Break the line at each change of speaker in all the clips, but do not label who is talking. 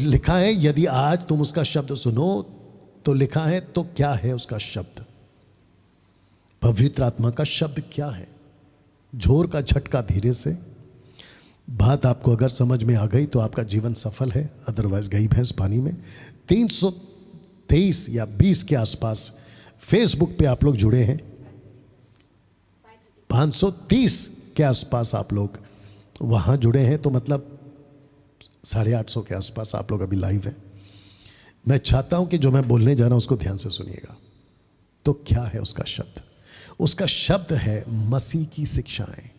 लिखा है यदि आज तुम उसका शब्द सुनो, तो लिखा है तो क्या है उसका शब्द? पवित्र आत्मा का शब्द क्या है? जोर का झटका धीरे से। बात आपको अगर समझ में आ गई तो आपका जीवन सफल है, अदरवाइज गई भैंस पानी में। 323 या 20 के आसपास फेसबुक पे आप लोग जुड़े हैं, 530 के आसपास आप लोग वहाँ जुड़े हैं, तो मतलब 850 के आसपास आप लोग अभी लाइव हैं। मैं चाहता हूँ कि जो मैं बोलने जा रहा हूँ उसको ध्यान से सुनिएगा। तो क्या है उसका शब्द? उसका शब्द है मसीह की शिक्षाएं।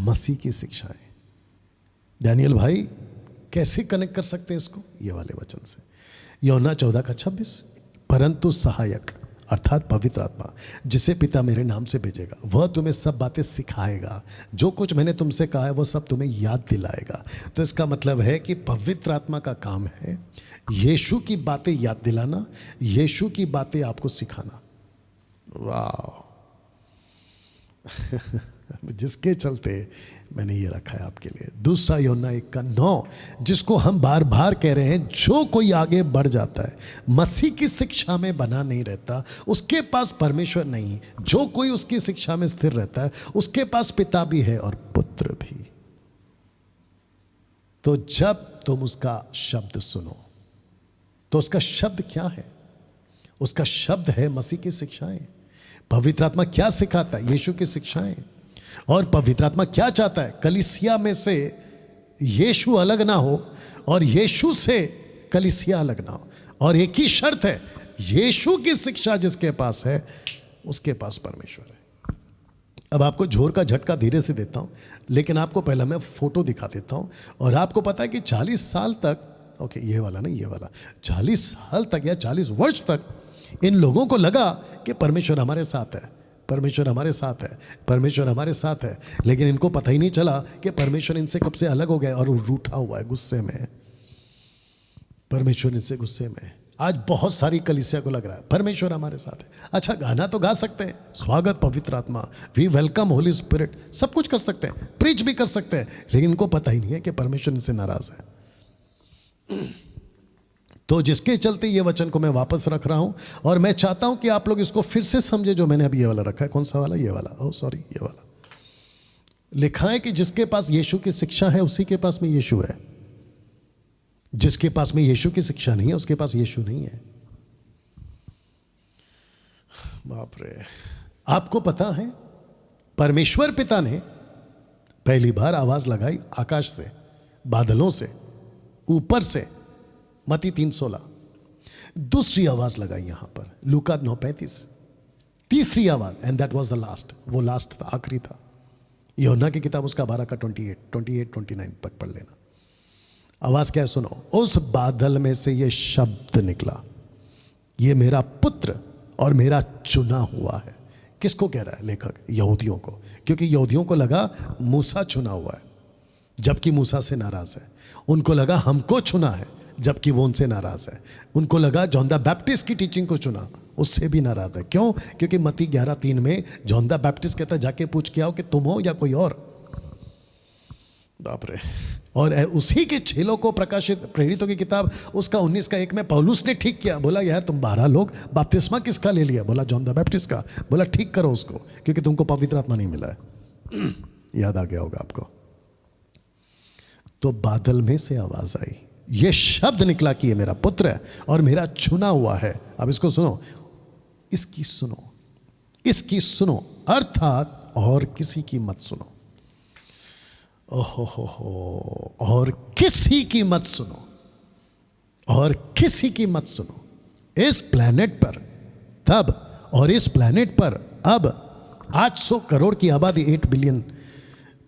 मसीह की शिक्षाएं। डैनियल भाई कैसे कनेक्ट कर सकते हैं इसको? ये वाले वचन से, यूहन्ना 14:26, परंतु सहायक अर्थात पवित्र आत्मा जिसे पिता मेरे नाम से भेजेगा, वह तुम्हें सब बातें सिखाएगा, जो कुछ मैंने तुमसे कहा है वह सब तुम्हें याद दिलाएगा। तो इसका मतलब है कि पवित्र आत्मा का काम है यीशु की बातें याद दिलाना, यीशु की बातें आपको सिखाना। वाह जिसके चलते मैंने ये रखा है आपके लिए। दूसरा यूहन्ना 1:9, जिसको हम बार बार कह रहे हैं, जो कोई आगे बढ़ जाता है मसीह की शिक्षा में बना नहीं रहता, उसके पास परमेश्वर नहीं। जो कोई उसकी शिक्षा में स्थिर रहता है उसके पास पिता भी है और पुत्र भी। तो जब तुम उसका शब्द सुनो, तो उसका शब्द क्या है? उसका शब्द है मसीह की शिक्षाएं। पवित्र आत्मा क्या सिखाता है? यीशु की शिक्षाएं। और पवित्र आत्मा क्या चाहता है? कलीसिया में से यीशु अलग ना हो और यीशु से कलीसिया अलग ना हो। और एक ही शर्त है, यीशु की शिक्षा जिसके पास है उसके पास परमेश्वर है। अब आपको जोर का झटका धीरे से देता हूं, लेकिन आपको पहला मैं फोटो दिखा देता हूं। और आपको पता है कि 40 साल तक, ओके ये वाला नहीं, ये वाला, 40 साल तक या 40 वर्ष तक इन लोगों को लगा कि परमेश्वर हमारे साथ है, परमेश्वर हमारे साथ है, परमेश्वर हमारे साथ है। लेकिन इनको पता ही नहीं चला कि परमेश्वर इनसे कब से अलग हो गया और रूठा हुआ है, गुस्से में है। परमेश्वर इनसे गुस्से में है। आज बहुत सारी कलीसिया को लग रहा है परमेश्वर हमारे साथ है। अच्छा, गाना तो गा सकते हैं, स्वागत पवित्र आत्मा, वी वेलकम होली स्पिरिट, सब कुछ कर सकते हैं, प्रीच भी कर सकते हैं, लेकिन इनको पता ही नहीं है कि परमेश्वर इनसे नाराज है। तो जिसके चलते ये वचन को मैं वापस रख रहा हूं, और मैं चाहता हूं कि आप लोग इसको फिर से समझे। जो मैंने अभी ये वाला रखा है, कौन सा वाला? ये वाला, ओह सॉरी, ये वाला। लिखा है कि जिसके पास यीशु की शिक्षा है उसी के पास में यीशु है। जिसके पास में यीशु की शिक्षा नहीं है उसके पास यीशु नहीं है। बाप रे। आपको पता है परमेश्वर पिता ने पहली बार आवाज लगाई आकाश से, बादलों से, ऊपर से, मत्ती 3:16। दूसरी आवाज लगाई यहां पर लूका 9:35। तीसरी आवाज, and that was the last, वो लास्ट था, आखिरी था। यूहन्ना की किताब उसका 12:28-29 तक पढ़ लेना। आवाज क्या है सुनो, उस बादल में से ये शब्द निकला, ये मेरा पुत्र और मेरा चुना हुआ है। किसको कह रहा है लेखक? यहूदियों को, क्योंकि यहूदियों को लगा मूसा चुना हुआ है जबकि मूसा से नाराज है। उनको लगा हमको चुना है जबकि वो उनसे नाराज है। उनको लगा जॉन द बैप्टिस्ट की टीचिंग को चुना, उससे भी नाराज है। क्यों? क्योंकि मत्ती 11:3 में जॉन द बैप्टिस्ट कहता है जाके पूछ के आओ कि तुम हो या कोई और। बाप रे। और उसी के चेलों को प्रकाशित प्रेरितों की किताब उसका 19:1 में पौलुस ने ठीक किया। बोला यार तुम 12 लोग बपतिस्मा किसका ले लिया? बोला जॉन द बैप्टिस्ट का। बोला ठीक करो उसको, क्योंकि तुमको पवित्र आत्मा नहीं मिला है। याद आ गया होगा आपको। तो बादल में से आवाज आई, ये शब्द निकला कि ये मेरा पुत्र है और मेरा चुना हुआ है। अब इसको सुनो, इसकी सुनो, इसकी सुनो, अर्थात और किसी की मत सुनो। ओहो हो, और किसी की मत सुनो, और किसी की मत सुनो। इस प्लेनेट पर तब और इस प्लेनेट पर अब 800 करोड़ की आबादी, 8 बिलियन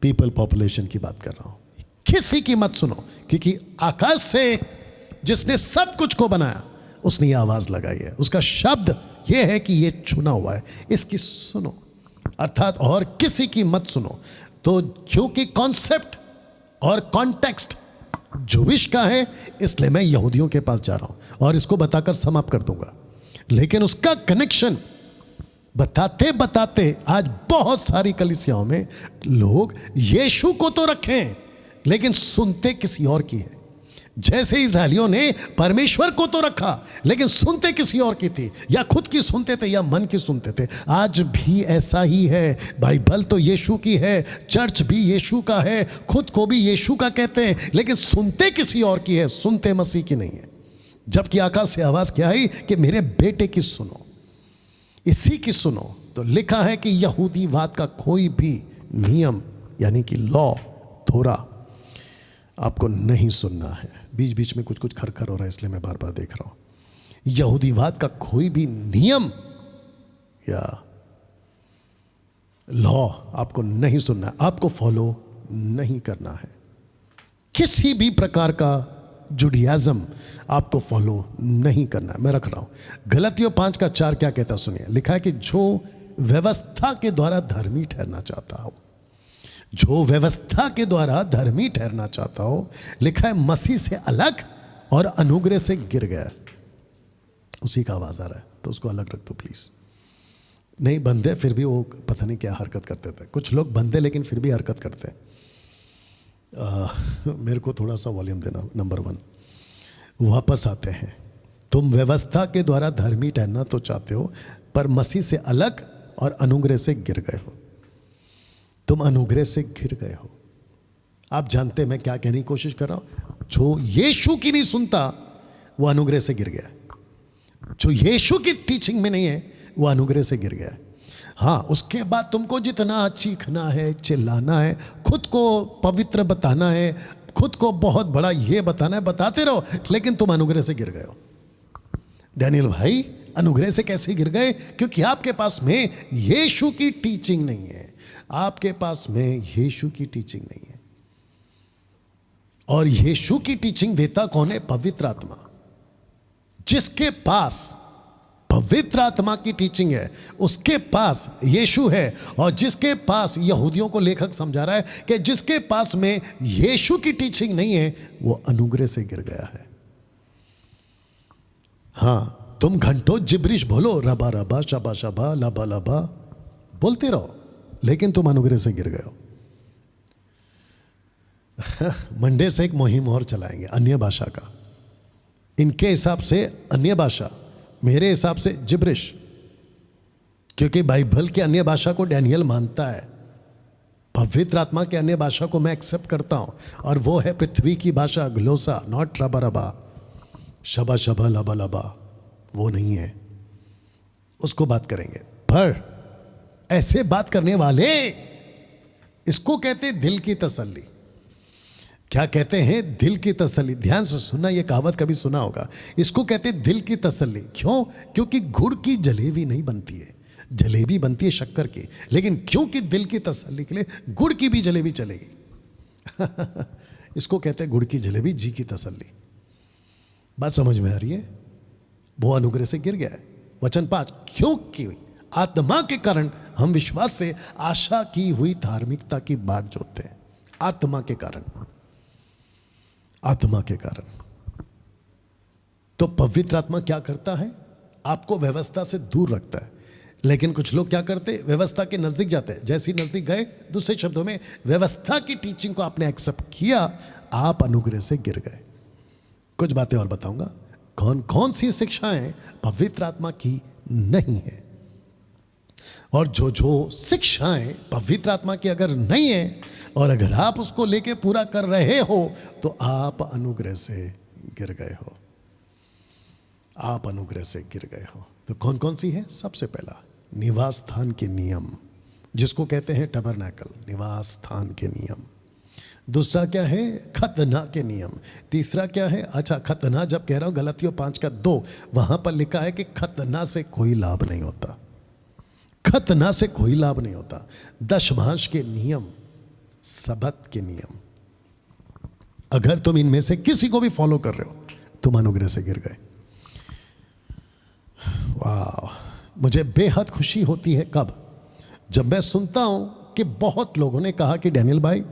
पीपल पॉपुलेशन की बात कर रहा हूं। किसी की मत सुनो, क्योंकि आकाश से जिसने सब कुछ को बनाया उसने ये आवाज लगाई है। उसका शब्द ये है कि ये चुना हुआ है, इसकी सुनो, अर्थात और किसी की मत सुनो। तो क्योंकि कॉन्सेप्ट और कॉन्टेक्स्ट जूविश का है, इसलिए मैं यहूदियों के पास जा रहा हूं और इसको बताकर समाप्त कर दूंगा। लेकिन उसका कनेक्शन बताते बताते आज बहुत सारी कलीसियाओं में लोग यीशु को तो रखें लेकिन सुनते किसी और की है। जैसे इस्राएलियों ने परमेश्वर को तो रखा, लेकिन सुनते किसी और की थी, या खुद की सुनते थे या मन की सुनते थे। आज भी ऐसा ही है। बाइबल तो यीशु की है, चर्च भी यीशु का है, खुद को भी यीशु का कहते हैं, लेकिन सुनते किसी और की है, सुनते मसीह की नहीं है। जबकि आकाश से आवाज क्या आई कि मेरे बेटे की सुनो, इसी की सुनो। तो लिखा है कि यहूदीवाद का कोई भी नियम यानी कि लॉ, थोड़ा आपको नहीं सुनना है। बीच बीच में कुछ कुछ खरखर हो रहा है, इसलिए मैं बार बार देख रहा हूं। यहूदीवाद का कोई भी नियम या लॉ आपको नहीं सुनना है, आपको फॉलो नहीं करना है। किसी भी प्रकार का जुडियाज्म आपको फॉलो नहीं करना है। मैं रख रहा हूं गलतियों 5:4 क्या कहता है, सुनिए। लिखा है कि जो व्यवस्था के द्वारा धर्मी ठहरना चाहता हो, जो व्यवस्था के द्वारा धर्मी ठहरना चाहता हो, लिखा है मसीह से अलग और अनुग्रह से गिर गया। उसी का आवाज आ रहा है, तो उसको अलग रख दो प्लीज। नहीं बंदे फिर भी वो पता नहीं क्या हरकत करते थे। कुछ लोग बंदे लेकिन फिर भी हरकत करते। मेरे को थोड़ा सा वॉल्यूम देना। नंबर 1 वापस आते हैं। तुम व्यवस्था के द्वारा धर्मी ठहरना तो चाहते हो, पर मसीह से अलग और अनुग्रह से गिर गए हो। तुम अनुग्रह से गिर गए हो। आप जानते हैं मैं क्या कहने की कोशिश कर रहा हूं? जो यीशु की नहीं सुनता वो अनुग्रह से गिर गया। जो यीशु की टीचिंग में नहीं है वो अनुग्रह से गिर गया। हाँ, उसके बाद तुमको जितना चीखना है, चिल्लाना है, खुद को पवित्र बताना है, खुद को बहुत बड़ा ये बताना है, बताते रहो, लेकिन तुम अनुग्रह से गिर गए हो। डैनियल भाई अनुग्रह से कैसे गिर गए? क्योंकि आपके पास में यीशु की टीचिंग नहीं है। आपके पास में यीशु की टीचिंग नहीं है। और यीशु की टीचिंग देता कौन है? पवित्र आत्मा। जिसके पास पवित्र आत्मा की टीचिंग है उसके पास यीशु है। और जिसके पास, यहूदियों को लेखक समझा रहा है कि जिसके पास में यीशु की टीचिंग नहीं है वो अनुग्रह से गिर गया है। हाँ, तुम घंटों जिब्रिश बोलो, रबा रबा शबा शबा लबा लबा बोलते रहो, लेकिन तुम अनुग्रह से गिर गए हो। मंडे से एक मुहिम और चलाएंगे अन्य भाषा का। इनके हिसाब से अन्य भाषा, मेरे हिसाब से जिब्रिश, क्योंकि बाइबल के अन्य भाषा को डैनियल मानता है। पवित्र आत्मा के अन्य भाषा को मैं एक्सेप्ट करता हूं, और वो है पृथ्वी की भाषा, ग्लोसा, नॉट रबा रबा शबा शबा लबा लबा, वो नहीं है। उसको बात करेंगे। पर ऐसे बात करने वाले, इसको कहते हैं दिल की तसल्ली। क्या कहते हैं? दिल की तसल्ली। ध्यान से सुनना, यह कहावत कभी सुना होगा। इसको कहते हैं दिल की तसल्ली। क्यों? क्योंकि गुड़ की जलेबी नहीं बनती है, जलेबी बनती है शक्कर की, लेकिन क्योंकि दिल की तसल्ली के लिए गुड़ की भी जलेबी चलेगी। इसको कहते हैं गुड़ की जलेबी, जी की तसल्ली। बात समझ में आ रही है? वो अनुग्रह से गिर गया है। वचन 5, क्योंकि आत्मा के कारण हम विश्वास से आशा की हुई धार्मिकता की बाट जोतते हैं। आत्मा के कारण, आत्मा के कारण। तो पवित्र आत्मा क्या करता है? आपको व्यवस्था से दूर रखता है। लेकिन कुछ लोग क्या करते? व्यवस्था के नजदीक जाते हैं। जैसे ही नजदीक गए, दूसरे शब्दों में व्यवस्था की टीचिंग को आपने एक्सेप्ट किया, आप अनुग्रह से गिर गए। कुछ बातें और बताऊंगा। कौन कौन सी शिक्षाएं पवित्र आत्मा की नहीं है, और जो जो शिक्षाएं पवित्र आत्मा की अगर नहीं है और अगर आप उसको लेके पूरा कर रहे हो, तो आप अनुग्रह से गिर गए हो। आप अनुग्रह से गिर गए हो। तो कौन कौन सी है? सबसे पहला, निवास स्थान के नियम, जिसको कहते हैं टबरनैकल, निवास स्थान के नियम। दूसरा क्या है? खतना के नियम। तीसरा क्या है? अच्छा, खतना जब कह रहा हूं, गलतियों 5:2, वहां पर लिखा है कि खतना से कोई लाभ नहीं होता। खतना से कोई लाभ नहीं होता। दशमांश के नियम, सबत के नियम, अगर तुम इनमें से किसी को भी फॉलो कर रहे हो, तुम अनुग्रह से गिर गए। वाह, मुझे बेहद खुशी होती है कब? जब मैं सुनता हूं कि बहुत लोगों ने कहा कि डैनियल भाई,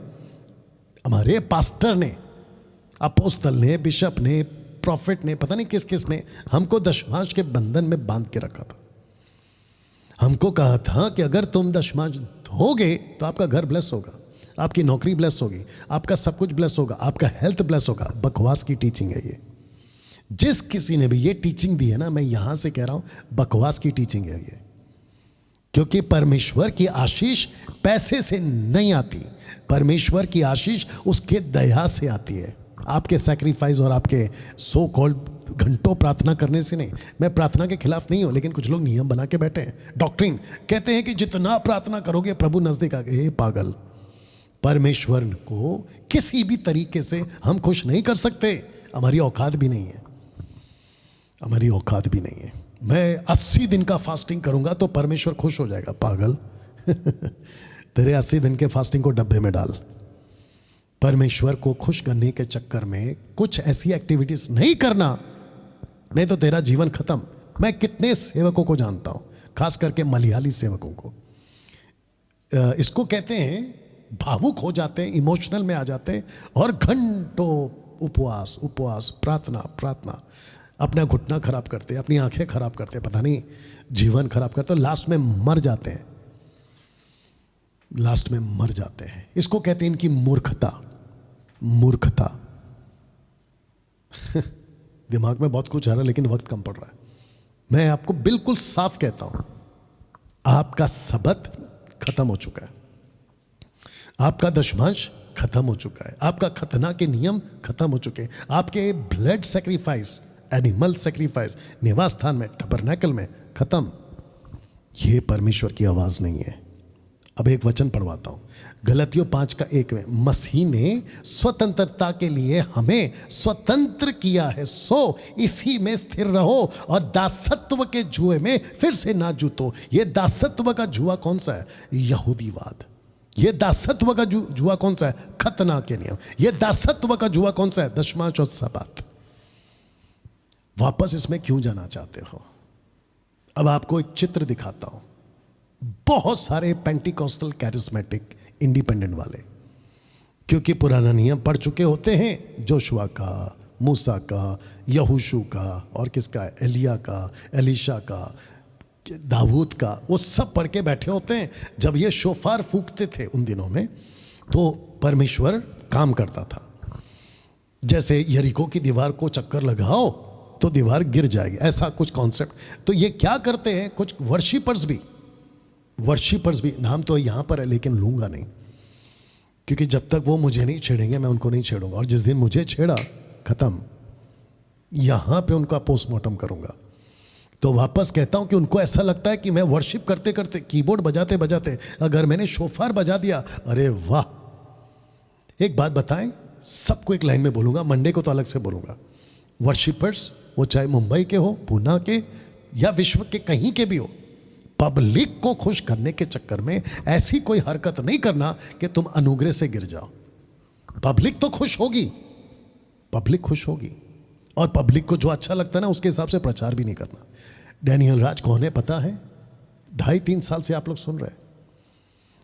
हमारे पास्टर ने, अपोस्तल ने, बिशप ने, प्रॉफिट ने, पता नहीं किस किस ने हमको दशमांश के बंधन में बांध के रखा था। हमको कहा था कि अगर तुम दशमांश दोगे तो आपका घर ब्लेस होगा, आपकी नौकरी ब्लेस होगी, आपका सब कुछ ब्लेस होगा, आपका हेल्थ ब्लेस होगा। बकवास की टीचिंग है ये। जिस किसी ने भी ये टीचिंग दी है ना, मैं यहां से कह रहा हूं बकवास की टीचिंग है ये। क्योंकि परमेश्वर की आशीष पैसे से नहीं आती, परमेश्वर की आशीष उसके दया से आती है। आपके सैक्रिफाइस और आपके सो कॉल्ड घंटों प्रार्थना करने से नहीं। मैं प्रार्थना के खिलाफ नहीं हूं, लेकिन कुछ लोग नियम बना के बैठे हैं। डॉक्ट्रिन कहते हैं कि जितना प्रार्थना करोगे प्रभु नजदीक आ गए। पागल, परमेश्वर को किसी भी तरीके से हम खुश नहीं कर सकते। हमारी औकात भी नहीं है, हमारी औकात भी नहीं है। मैं 80 दिन का फास्टिंग करूंगा तो परमेश्वर खुश हो जाएगा। पागल तेरे 80 दिन के फास्टिंग को डब्बे में डाल। परमेश्वर को खुश करने के चक्कर में कुछ ऐसी एक्टिविटीज नहीं करना, नहीं तो तेरा जीवन खत्म। मैं कितने सेवकों को जानता हूं, खास करके मलयाली सेवकों को, इसको कहते हैं भावुक हो जाते हैं, इमोशनल में आ जाते हैं और घंटों उपवास उपवास प्रार्थना प्रार्थना, अपना घुटना खराब करते, अपनी आंखें खराब करते, पता नहीं जीवन खराब करते, लास्ट में मर जाते हैं, लास्ट में मर जाते हैं। इसको कहते हैं इनकी मूर्खता। मूर्खता दिमाग में बहुत कुछ आ रहा है लेकिन वक्त कम पड़ रहा है। मैं आपको बिल्कुल साफ कहता हूं, आपका सबत खत्म हो चुका है, आपका दशमांश खत्म हो चुका है, आपका खतना के नियम खत्म हो चुके हैं, आपके ब्लड सैक्रिफाइस, एनिमल सैक्रिफाइस निवास स्थान में, टबरनेकल में खत्म। ये परमेश्वर की आवाज नहीं है। अब एक वचन पढ़वाता हूं, गलतियों 5:1 में, मसीह ने स्वतंत्रता के लिए हमें स्वतंत्र किया है, सो इसी में स्थिर रहो और दासत्व के जुए में फिर से ना जूतो। ये दासत्व का जुआ कौन सा है? यहूदीवाद। ये दासत्व का जुआ कौन सा है? खतना के नियम। ये दासत्व का जुआ कौन सा है? दशमांश और सबात। वापस इसमें क्यों जाना चाहते हो? अब आपको एक चित्र दिखाता हूं। बहुत सारे पेंटिकॉस्टल कैरिस्मेटिक इंडिपेंडेंट वाले, क्योंकि पुराना नियम पढ़ चुके होते हैं, जोशुआ का, मूसा का, यहोशू का, और किसका, एलिया का, एलीशा का, दाऊद का, वो सब पढ़ के बैठे होते हैं। जब ये शोफार फूंकते थे उन दिनों में, तो परमेश्वर काम करता था। जैसे यरीको की दीवार को चक्कर लगाओ तो दीवार गिर जाएगी, ऐसा कुछ कॉन्सेप्ट। तो ये क्या करते हैं, कुछ वर्शिपर्स भी, नाम तो यहां पर है लेकिन लूंगा नहीं, क्योंकि जब तक वो मुझे नहीं छेड़ेंगे मैं उनको नहीं छेड़ूंगा, और जिस दिन मुझे छेड़ा खत्म, यहां पे उनका पोस्टमार्टम करूंगा। तो वापस कहता हूं कि उनको ऐसा लगता है कि मैं वर्शिप करते करते, कीबोर्ड बजाते बजाते अगर मैंने शोफार बजा दिया, अरे वाह। एक बात बताएं, सबको एक लाइन में बोलूंगा, मंडे को तो अलग से बोलूंगा। वर्शिपर्स, वो चाहे मुंबई के हो, पूना के, या विश्व के कहीं के भी हो, पब्लिक को खुश करने के चक्कर में ऐसी कोई हरकत नहीं करना कि तुम अनुग्रह से गिर जाओ। पब्लिक तो खुश होगी, पब्लिक खुश होगी, और पब्लिक को जो अच्छा लगता है ना उसके हिसाब से प्रचार भी नहीं करना। डैनियल राज कौन है पता है? 2.5-3 साल से आप लोग सुन रहे हैं।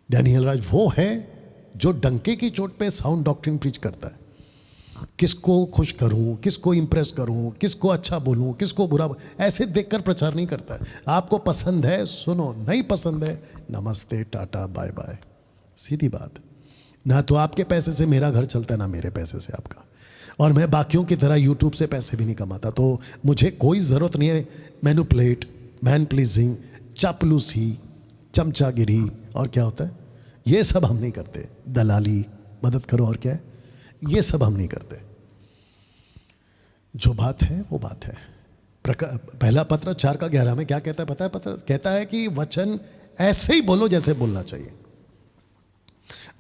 डैनियल राज वो है जो डंके की चोट पे साउंड डॉक्ट्रिन प्रीच करता है। किसको खुश करूं, किसको इंप्रेस करूं, किसको अच्छा बोलूं, किसको बुरा, ऐसे देखकर प्रचार नहीं करता है। आपको पसंद है सुनो, नहीं पसंद है नमस्ते टाटा बाय बाय, सीधी बात। ना तो आपके पैसे से मेरा घर चलता है, ना मेरे पैसे से आपका। और मैं बाकियों की तरह यूट्यूब से पैसे भी नहीं कमाता, तो मुझे कोई ज़रूरत नहीं है मैनिपुलेट, मैन प्लीजिंग, चापलूसी, चमचागिरी, और क्या होता है, ये सब हम नहीं करते। दलाली, मदद करो, और क्या है, ये सब हम नहीं करते। जो बात है वो बात है। पहला पत्र 4:11 में क्या कहता है पता है? पत्र कहता है कि वचन ऐसे ही बोलो जैसे बोलना चाहिए,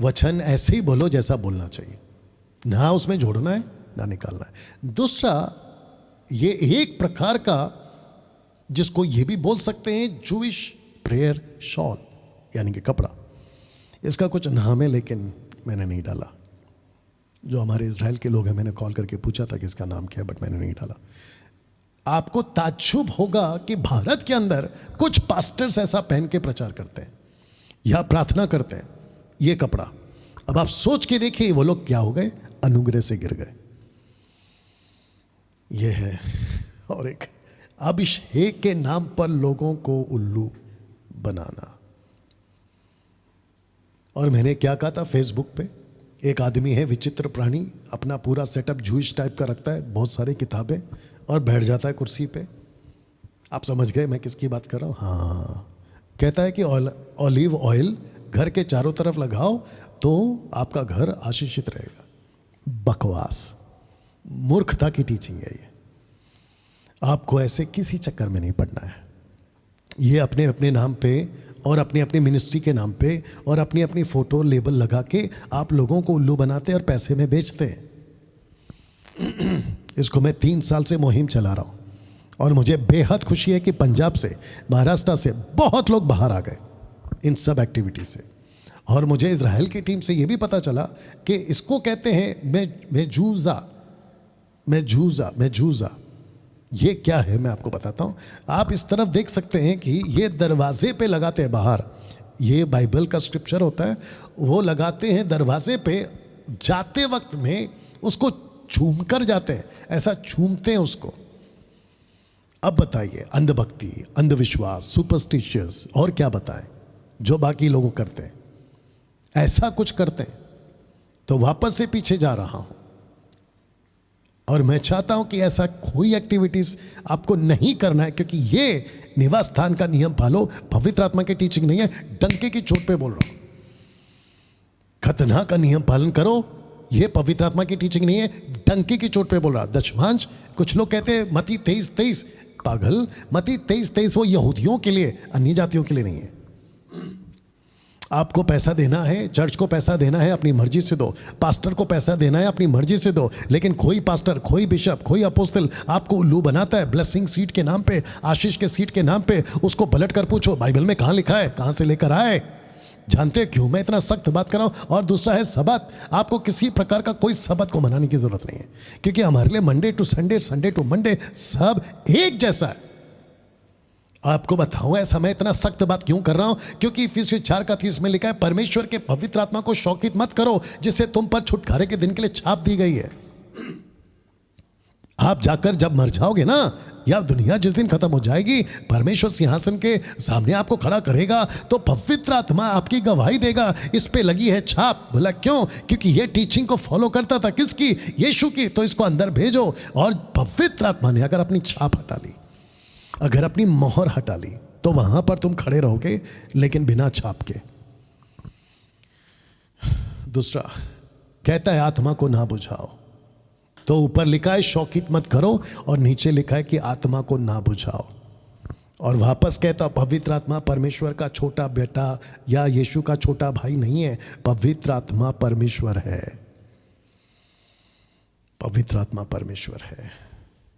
वचन ऐसे ही बोलो जैसा बोलना चाहिए, ना उसमें जोड़ना है ना निकालना है। दूसरा, ये एक प्रकार का, जिसको ये भी बोल सकते हैं जूइश प्रेयर शॉल, यानी कि कपड़ा। इसका कुछ नाम है लेकिन मैंने नहीं डाला। जो हमारे इजराइल के लोग हैं, मैंने कॉल करके पूछा था कि इसका नाम क्या है, बट मैंने नहीं डाला। आपको ताज्जुब होगा कि भारत के अंदर कुछ पास्टर्स ऐसा पहन के प्रचार करते हैं या प्रार्थना करते हैं, ये कपड़ा। अब आप सोच के देखिए वो लोग क्या हो गए, अनुग्रह से गिर गए। ये है। और एक, अभिषेक के नाम पर लोगों को उल्लू बनाना। और मैंने क्या कहा था फेसबुक पे, एक आदमी है विचित्र प्राणी, अपना पूरा सेटअप जूइश टाइप का रखता है, बहुत सारी किताबें, और बैठ जाता है कुर्सी पे। आप समझ गए मैं किसकी बात कर रहा हूँ? हाँ, कहता है कि ऑलिव ऑयल घर के चारों तरफ लगाओ तो आपका घर आशीषित रहेगा। बकवास, मूर्खता की टीचिंग है ये। आपको ऐसे किसी चक्कर में नहीं पड़ना है। ये अपने अपने नाम पे और अपनी अपनी मिनिस्ट्री के नाम पे और अपनी अपनी फोटो लेबल लगा के आप लोगों को उल्लू बनाते और पैसे में बेचते हैं। इसको मैं 3 साल से मुहिम चला रहा हूँ और मुझे बेहद खुशी है कि पंजाब से, महाराष्ट्र से बहुत लोग बाहर आ गए इन सब एक्टिविटी से। और मुझे इजराइल की टीम से ये भी पता चला कि इसको कहते हैं मेजूजा। ये क्या है मैं आपको बताता हूँ। आप इस तरफ देख सकते हैं कि ये दरवाजे पे लगाते हैं बाहर, ये बाइबल का स्क्रिप्चर होता है, वो लगाते हैं दरवाजे पे, जाते वक्त में उसको छूम कर जाते हैं, ऐसा छूमते हैं उसको। अब बताइए, अंधभक्ति, अंधविश्वास, सुपरस्टिशियस, और क्या बताएं जो बाकी लोग करते हैं, ऐसा कुछ करते हैं। तो वापस से पीछे जा रहा हूं और मैं चाहता हूं कि ऐसा कोई एक्टिविटीज आपको नहीं करना है, क्योंकि ये निवास स्थान का नियम पालो, पवित्र आत्मा की टीचिंग नहीं है। डंके की चोट पे बोल रहा हूं, खतना का नियम पालन करो, ये पवित्र आत्मा की टीचिंग नहीं है। डंकी की चोट पे बोल रहा। दशमांश, कुछ लोग कहते हैं मत्ती 23:23, पागल, मत्ती 23:23 वो यहूदियों के लिए, अन्य जातियों के लिए नहीं है। आपको पैसा देना है, चर्च को पैसा देना है, अपनी मर्जी से दो। पास्टर को पैसा देना है, अपनी मर्जी से दो। लेकिन कोई पास्टर, कोई बिशप, कोई अपोस्तल आपको उल्लू बनाता है ब्लेसिंग सीट के नाम पे, आशीष के सीट के नाम पे। उसको पलट कर पूछो बाइबल में कहाँ लिखा है, कहाँ से लेकर आए। जानते हो क्यों मैं इतना सख्त बात कर रहा हूँ? और दूसरा है सबत। आपको किसी प्रकार का कोई सबत को मनाने की जरूरत नहीं है, क्योंकि हमारे लिए Monday to Sunday, Sunday to Monday सब एक जैसा है। आपको बताऊं ऐसा मैं इतना सख्त बात क्यों कर रहा हूं? क्योंकि इफिसियों 4:30 में लिखा है, परमेश्वर के पवित्र आत्मा को शौकित मत करो जिससे तुम पर छुटकारे के दिन के लिए छाप दी गई है। आप जाकर जब मर जाओगे ना, या दुनिया जिस दिन खत्म हो जाएगी, परमेश्वर सिंहासन के सामने आपको खड़ा करेगा, तो पवित्र आत्मा आपकी गवाही देगा, इस पे लगी है छाप। बोला क्यों? क्योंकि ये टीचिंग को फॉलो करता था, किसकी? यीशु की। तो इसको अंदर भेजो। और पवित्र आत्मा ने अगर अपनी छाप हटा ली, अगर अपनी मोहर हटा ली, तो वहां पर तुम खड़े रहोगे, लेकिन बिना छाप के। दूसरा कहता है आत्मा को ना बुझाओ। तो ऊपर लिखा है शौकित मत करो, और नीचे लिखा है कि आत्मा को ना बुझाओ। और वापस कहता पवित्र आत्मा परमेश्वर का छोटा बेटा या यीशु का छोटा भाई नहीं है। पवित्र आत्मा परमेश्वर है। पवित्र आत्मा परमेश्वर है।